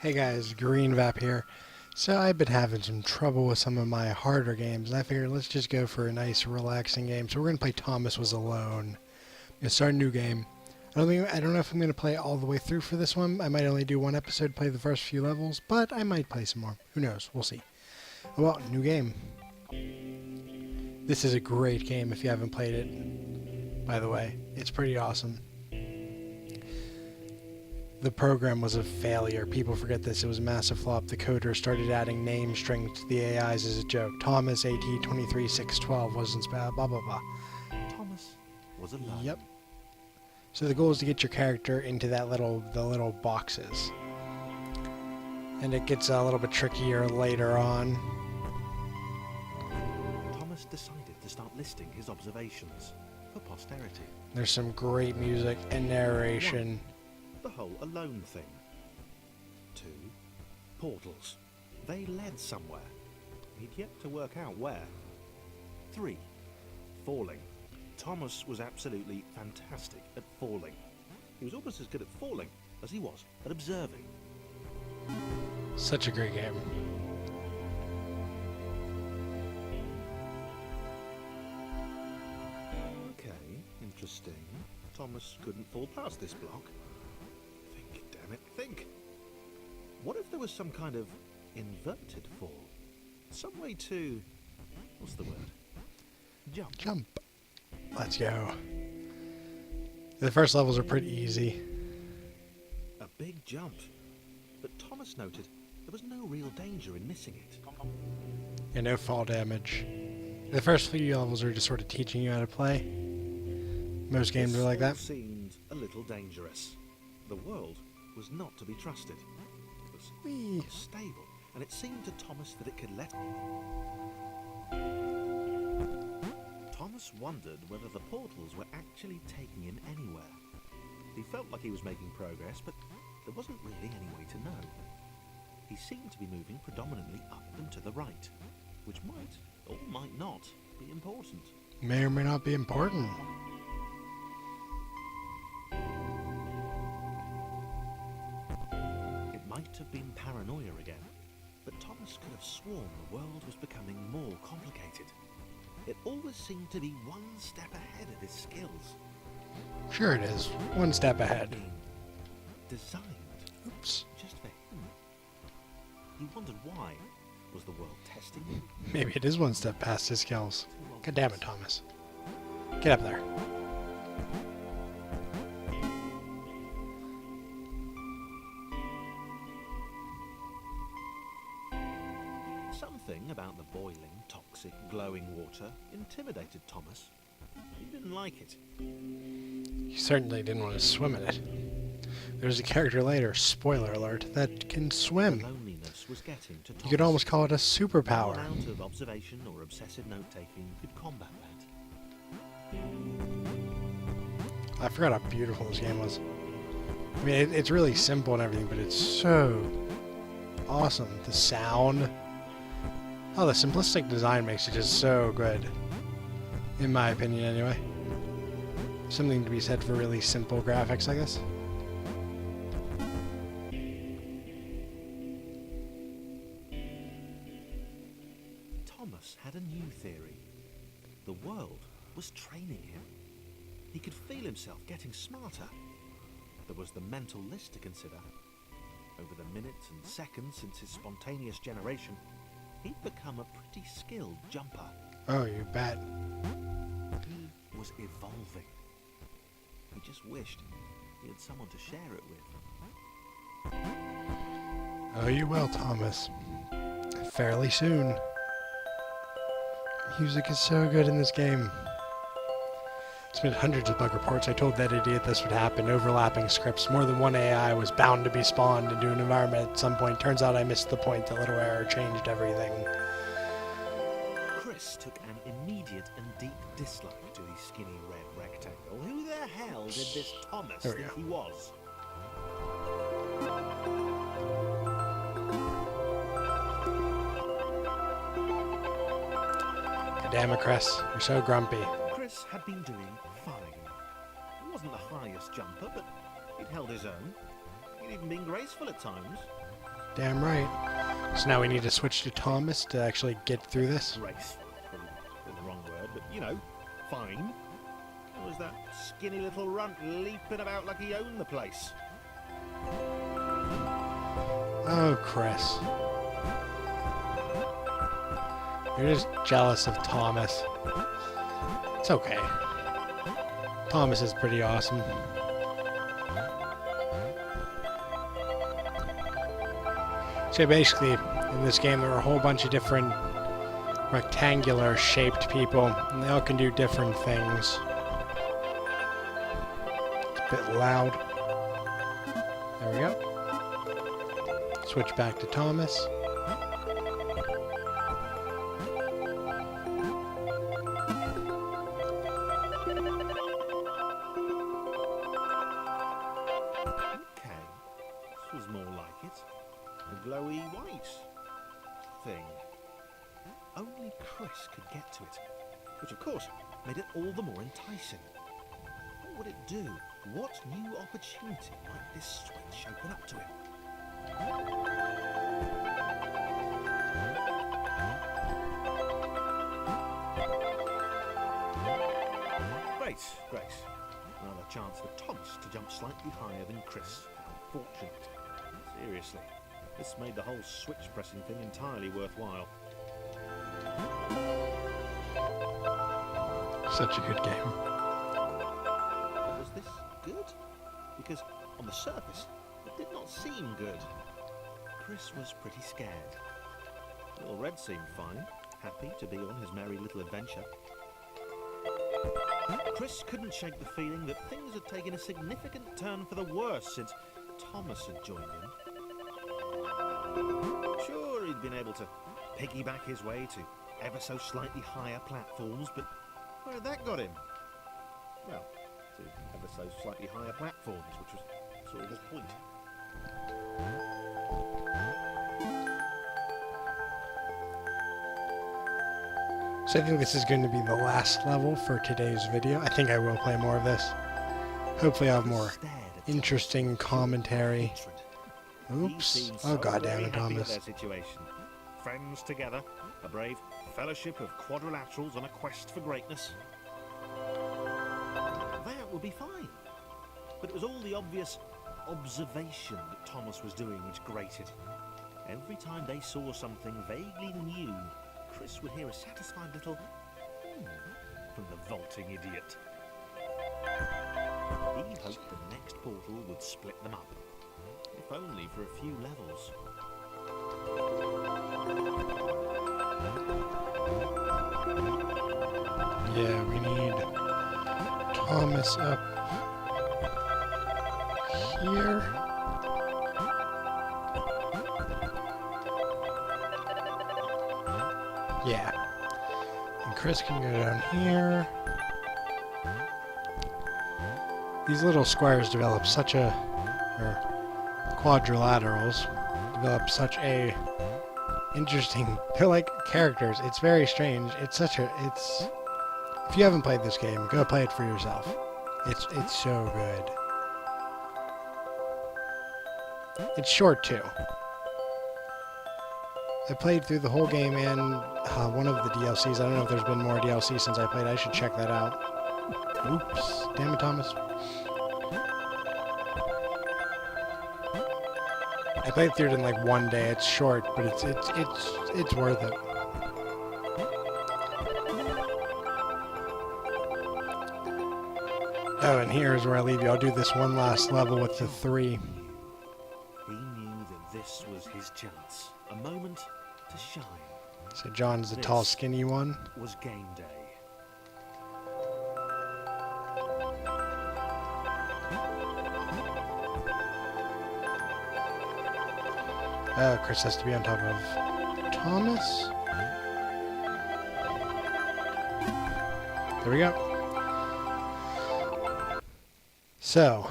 Hey guys, Green Vap here. So I've been having some trouble with some of my harder games, and I figured let's just go for a nice, relaxing game. So we're gonna play Thomas Was Alone. Gonna start a new game. I don't know if I'm gonna play all the way through for this one. I might only do one episode, play the first few levels, but I might play some more. Who knows? We'll see. Well, new game. This is a great game if you haven't played it. By the way, it's pretty awesome. The program was a failure. People forget this. It was a massive flop. The coder started adding name strings to the AIs as a joke. Thomas AT23612 wasn't blah blah blah. Thomas was alone. Yep. So the goal is to get your character into the little boxes. And it gets a little bit trickier later on. Thomas decided to start listing his observations for posterity. There's some great music and narration. The whole alone thing. 2. Portals. They led somewhere. He'd yet to work out where. 3. Falling. Thomas was absolutely fantastic at falling. He was almost as good at falling as he was at observing. Such a great game. Okay, interesting. Thomas couldn't fall past this block. Think, damn it, think. What if there was some kind of inverted fall? Some way to... what's the word? Jump. Jump. Let's go. The first levels are pretty easy. A big jump. But Thomas noted there was no real danger in missing it. And no fall damage. The first few levels are just sort of teaching you how to play. Most games are like that. This all seemed a little dangerous. The world was not to be trusted. It was Whee. unstable, and it seemed to Thomas that it could let... Thomas wondered whether the portals were actually taking him anywhere. He felt like he was making progress, but there wasn't really any way to know. He seemed to be moving predominantly up and to the right, which might, or might not, be important. May or may not be important. It might have been paranoia again, but Thomas could have sworn the world was becoming more complicated. It always seemed to be one step ahead of his skills. Sure it is. One step ahead. Being designed Oops. just for him. He wondered why. Was the world testing him? Maybe it is one step past his skills. God damn it, Thomas. Get up there. Something about the boiling, toxic, glowing water intimidated Thomas. He didn't like it. You certainly didn't want to swim in it. There's a character later, spoiler alert, that can The swim. loneliness was getting to Thomas. You could almost call it a No superpower. amount of observation or obsessive note-taking could combat that. I forgot how beautiful this game was. I mean, it's really simple and everything, but it's so awesome. The sound. Oh, the simplistic design makes it just so good. In my opinion, anyway. Something to be said for really simple graphics, I guess. Thomas had a new theory. The world was training him. He could feel himself getting smarter. There was the mental list to consider. Over the minutes and seconds since his spontaneous generation, he'd become a pretty skilled jumper. Oh, you bet. He was evolving. He just wished he had someone to share it with. Oh, you will, Thomas. Fairly soon. Music is so good in this game. Spent hundreds of bug reports. I told that idiot this would happen. Overlapping scripts. More than one AI was bound to be spawned into an environment at some point. Turns out I missed the point. The little error changed everything. Chris took an immediate and deep dislike to the skinny red rectangle. Who the hell did this Thomas There we think go. he was? God damn it, Chris. You're so grumpy. Chris had been doing fine. He wasn't the highest jumper, but he'd held his own. He'd even been graceful at times. Damn right. So now we need to switch to Thomas to actually get through this. Graceful, probably the wrong word, but you know, fine. Or was that skinny little runt leaping about like he owned the place? Oh, Chris. You're just jealous of Thomas. It's okay. Thomas is pretty awesome. So basically, in this game, there are a whole bunch of different rectangular shaped people, and they all can do different things. It's a bit loud. There we go. Switch back to Thomas. Okay, this was more like it. A glowy white thing. Only Chris could get to it, which of course made it all the more enticing. What would it do? What new opportunity might this switch open up to him? Great, great. Another chance for Thomas to jump slightly higher than Chris. How fortunate. Seriously, this made the whole switch pressing thing entirely worthwhile. Such a good game. Was this good? Because on the surface, it did not seem good. Chris was pretty scared. Little Red seemed fine, happy to be on his merry little adventure. Chris couldn't shake the feeling that things had taken a significant turn for the worse since Thomas had joined him. Sure, he'd been able to piggyback his way to ever so slightly higher platforms, but where had that got him? Well, to ever so slightly higher platforms, which was sort of his point. So I think this is going to be the last level for today's video. I think I will play more of this. Hopefully I'll have more Stared at interesting commentary. hatred. He Oops. seemed Oh so god very damn it, happy with Thomas. their situation. Friends together, a brave fellowship of quadrilaterals on a quest for greatness. That would be fine. But it was all the obvious observation that Thomas was doing which grated. Every time they saw something vaguely new, Chris would hear a satisfied little from the vaulting idiot. He hoped the next portal would split them up, if only for a few levels. Yeah, we need Thomas up here. Yeah. And Chris can go down here. These little squares develop such a, or quadrilaterals, develop such a interesting, they're like characters. It's very strange. It's if you haven't played this game, go play it for yourself. It's so good. It's short too. I played through the whole game and one of the DLCs. I don't know if there's been more DLC since I played. I should check that out. Oops. Damn it, Thomas. I played through it in like one day. It's short, but it's worth it. Oh, and here's where I leave you. I'll do this one last level with the 3. He knew that this was his chance, a moment to shine. So John's the tall, skinny one. Was game day. Oh, Chris has to be on top of Thomas. There we go. So,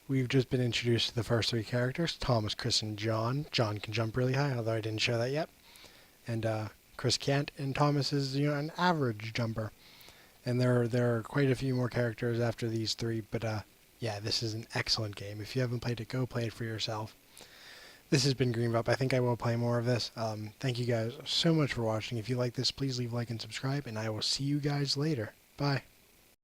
we've just been introduced to the first 3 characters, Thomas, Chris, and John. John can jump really high, although I didn't show that yet. And Chris can't, and Thomas is, an average jumper. And there are quite a few more characters after these 3, but yeah, this is an excellent game. If you haven't played it, go play it for yourself. this has been Greenbop. I think I will play more of this. Thank you guys so much for watching. If you like this, please leave a like and subscribe, and I will see you guys later. Bye.